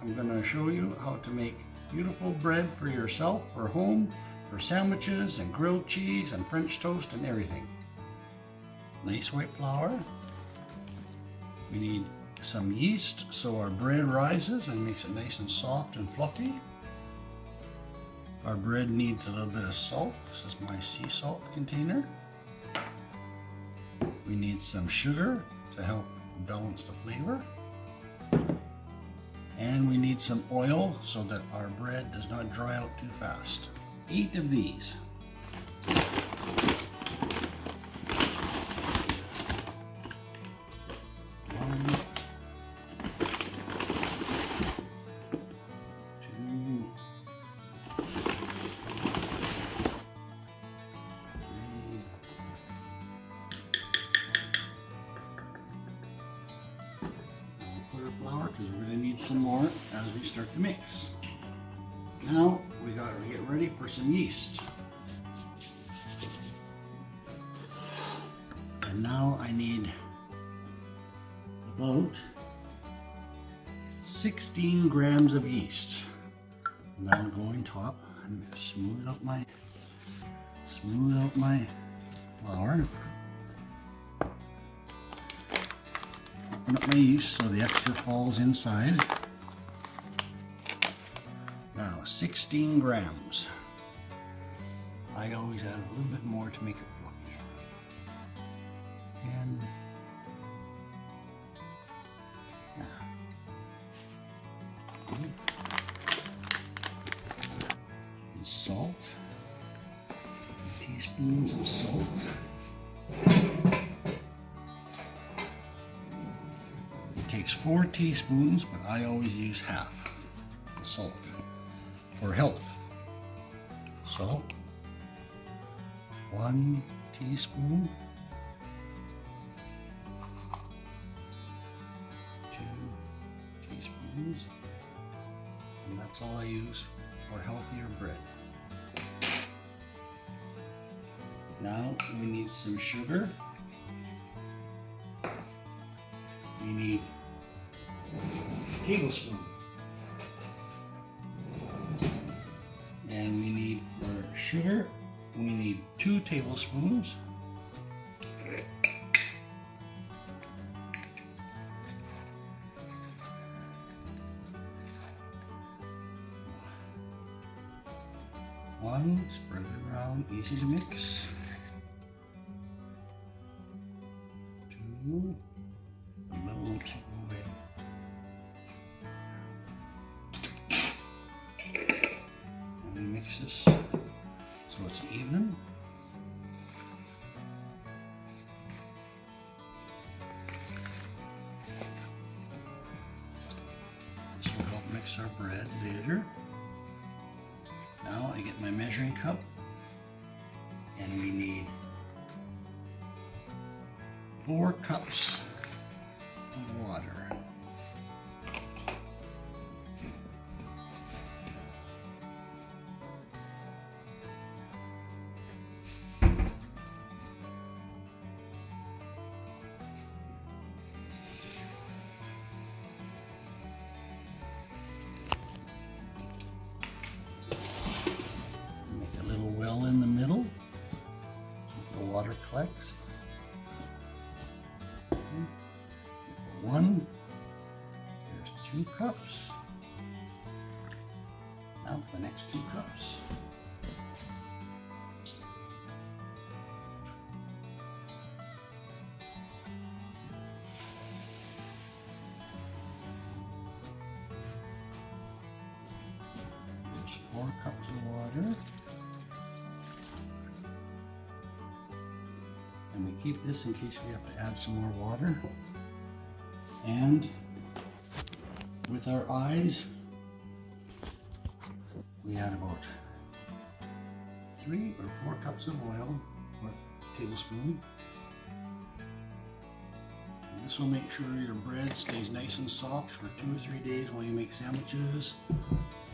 I'm going to show you how to make beautiful bread for yourself, for home, for sandwiches and grilled cheese and French toast and everything. Nice white flour. We need some yeast so our bread rises and makes it nice and soft and fluffy. Our bread needs a little bit of salt. This is my sea salt container. We need some sugar to help balance the flavor. And we need some oil so that our bread does not dry out too fast. 8 of these. Flour because we're going to need some more as we start to mix. Now we got to get ready for some yeast. And now I need about 16 grams of yeast. And I'll go on top and smooth out my flour. Open up my yeast so the extra falls inside. Now 16 grams. I always add a little bit more to make it fluffy. And and salt. Teaspoons of salt. Takes 4 teaspoons, but I always use half the salt for health. So 1 teaspoon, 2 teaspoons, and that's all I use for healthier bread. Now we need some sugar. We need a tablespoon. And we need for sugar, we need 2 tablespoons. One, spread it around, easy to mix. 2, the little lumps will go away. And we mix this so it's even. This will help mix our bread later. Now I get my measuring cup, and we need 4 cups of water. Make a little well in the middle so the water collects. 1, there's 2 cups. Now the next 2 cups. There's 4 cups of water. And we keep this in case we have to add some more water. And with our eyes, we add about 3 or 4 cups of oil, or tablespoon. And this will make sure your bread stays nice and soft for 2 or 3 days while you make sandwiches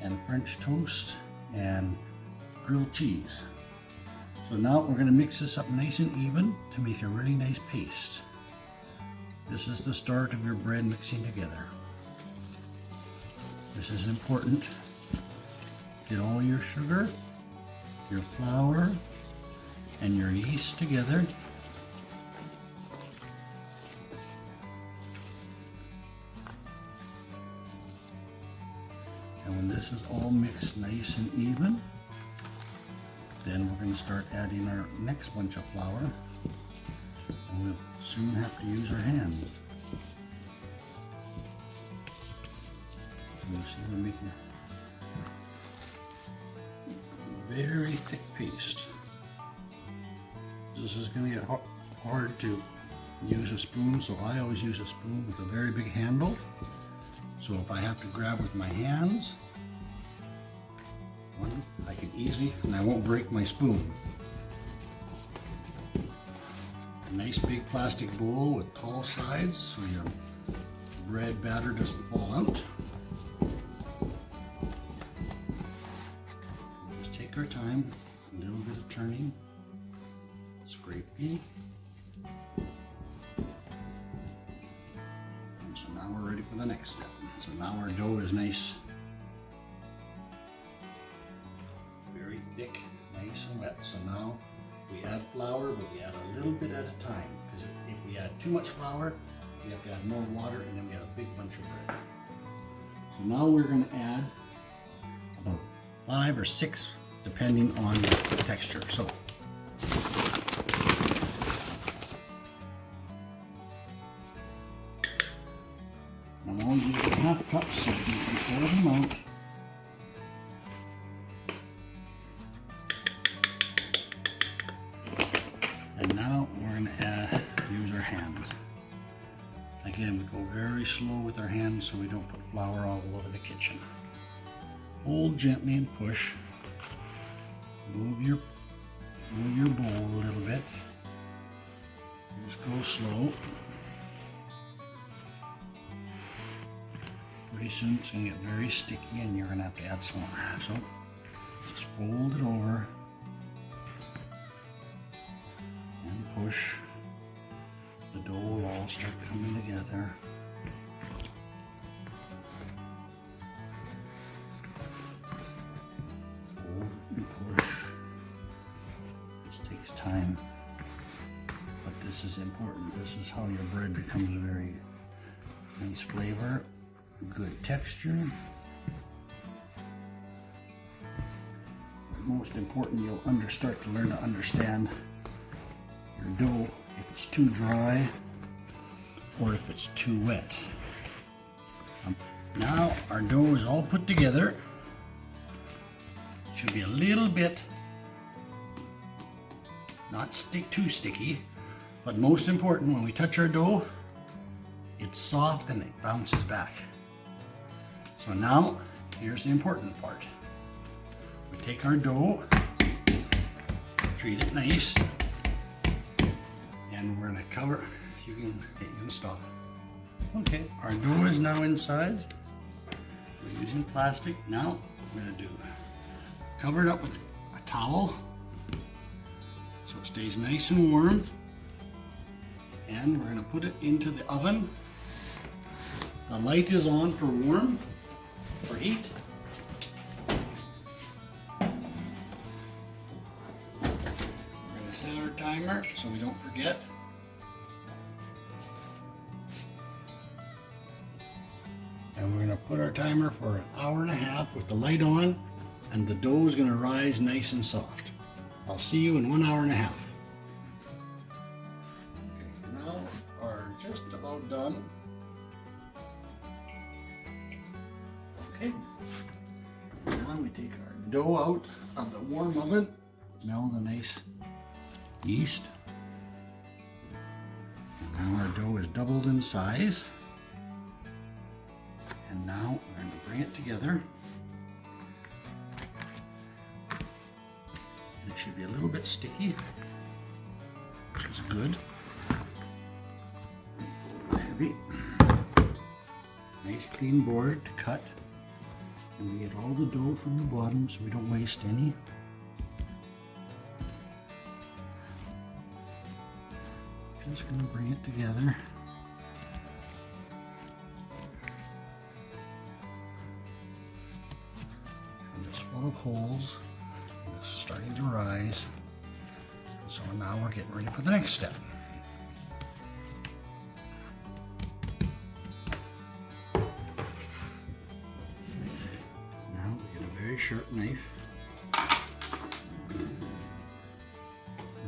and French toast and grilled cheese. So now we're going to mix this up nice and even to make a really nice paste. This is the start of your bread mixing together. This is important. Get all your sugar, your flour, and your yeast together. And when this is all mixed nice and even, then we're going to start adding our next bunch of flour. And we'll soon have to use our hands. You see, we're making a very thick paste. This is going to get hard to use a spoon, so I always use a spoon with a very big handle. So if I have to grab with my hands, I can easily, and I won't break my spoon. A nice big plastic bowl with tall sides so your bread batter doesn't fall out. Just take our time, a little bit of turning, scraping. And so now we're ready for the next step. So now our dough is nice, very thick, nice and wet. So now we add flour, but we add a little bit at a time, because if we add too much flour, we have to add more water, and then we have a big bunch of bread. So now we're going to add about 5 or 6, depending on the texture. So I'm only using half cups, so you can pour them out. And now we're going to use our hands. Again, we go very slow with our hands so we don't put flour all over the kitchen. Hold gently and push. Move your bowl a little bit. Just go slow. Pretty soon it's going to get very sticky and you're going to have to add some more. So just fold it over and push. The dough will all start coming together. Fold and push. This takes time, but this is important. This is how your bread becomes very nice flavor, good texture. But most important, you'll start to learn to understand your dough, if it's too dry or if it's too wet. Now our dough is all put together. It should be a little bit, not too sticky, but most important, when we touch our dough, it's soft and it bounces back. So now, here's the important part. We take our dough, treat it nice, and we're going to cover. You can stop. Okay, our dough is now inside. We're using plastic. Now we're going to cover it up with a towel so it stays nice and warm. And we're going to put it into the oven. The light is on for heat. We're going to set our timer so we don't forget. And we're going to put our timer for 1.5 hours with the light on, and the dough is going to rise nice and soft. I'll see you in 1.5 hours. Okay, now we're just about done. Okay, now we take our dough out of the warm oven. Smell the nice yeast. And now our dough is doubled in size. And now we're going to bring it together. And it should be a little bit sticky, which is good. It's a little heavy. Nice clean board to cut. And we get all the dough from the bottom so we don't waste any. Just going to bring it together. It's full of holes. It's starting to rise. So now we're getting ready for the next step. Now we get a very sharp knife. We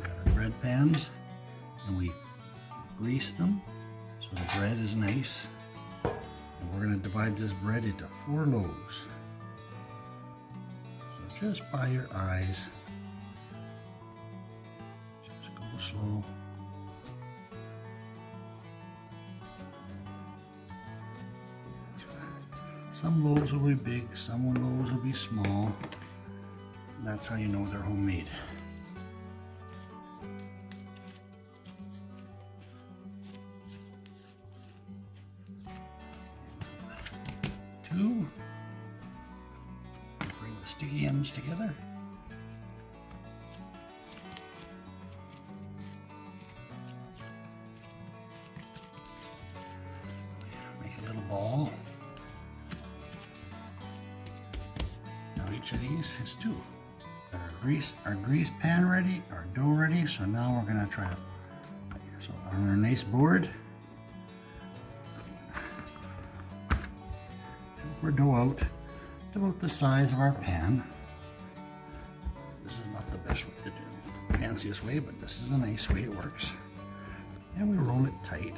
got our bread pans and we grease them so the bread is nice. And we're going to divide this bread into 4 loaves. So just by your eyes, just go slow. Some loaves will be big, some loaves will be small. And that's how you know they're homemade. Two. Bring the sticky ends together. Make a little ball. Now each of these is 2. Our grease pan ready, our dough ready. So now we're gonna try to. So on our nice board. Our dough out to about the size of our pan. This is not the best way to do it, the fanciest way, but this is a nice way it works. And we roll it tight.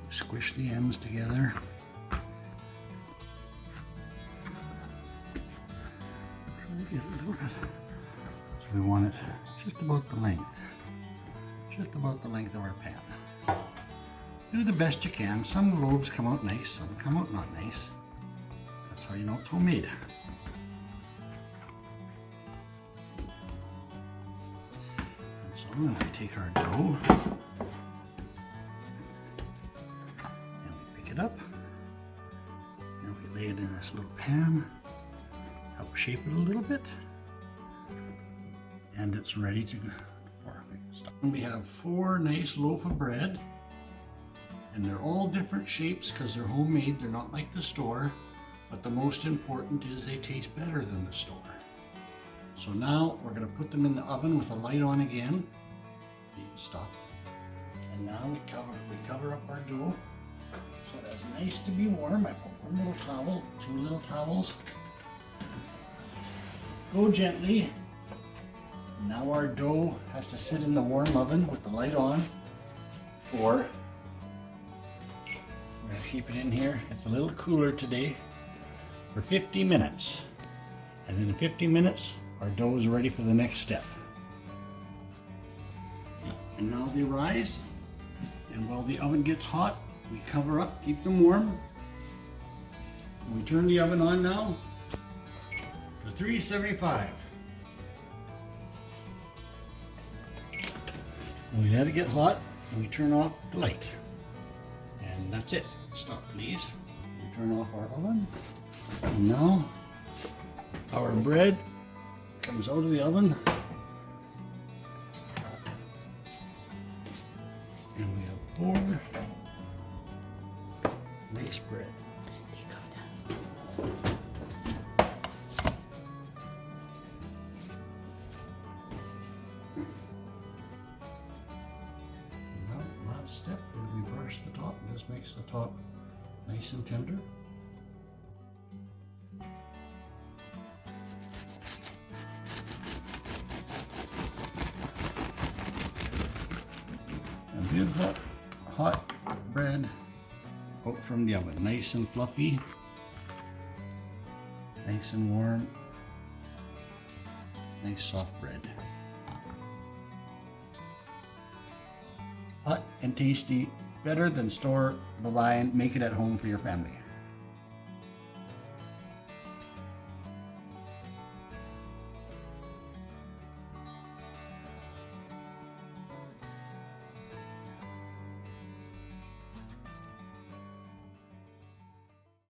Squish the ends together. Get a little bit. So we want it just about the length of our pan. Do the best you can. Some loaves come out nice, some come out not nice. That's how you know it's homemade. And so then we take our dough and we pick it up and we lay it in this little pan, help shape it a little bit. And it's ready to go. We have 4 nice loaf of bread, and they're all different shapes because they're homemade. They're not like the store, but the most important is they taste better than the store. So now we're going to put them in the oven with the light on again. You can stop. And now we cover up our dough so it's nice to be warm. I put 1 little towel, 2 little towels. Go gently. Now our dough has to sit in the warm oven with the light on for, we're going to keep it in here, it's a little cooler today, for 50 minutes. And in 50 minutes, our dough is ready for the next step. And now they rise, and while the oven gets hot, we cover up, keep them warm. And we turn the oven on now to 375. And we let it get hot and we turn off the light. And that's it. Stop, please. We turn off our oven. And now our bread comes out of the oven. And we have 4 nice bread. Step is we brush the top. This makes the top nice and tender. And beautiful hot bread out from the oven, nice and fluffy, nice and warm, nice soft bread. Hot and tasty, better than store bye-bye, and make it at home for your family.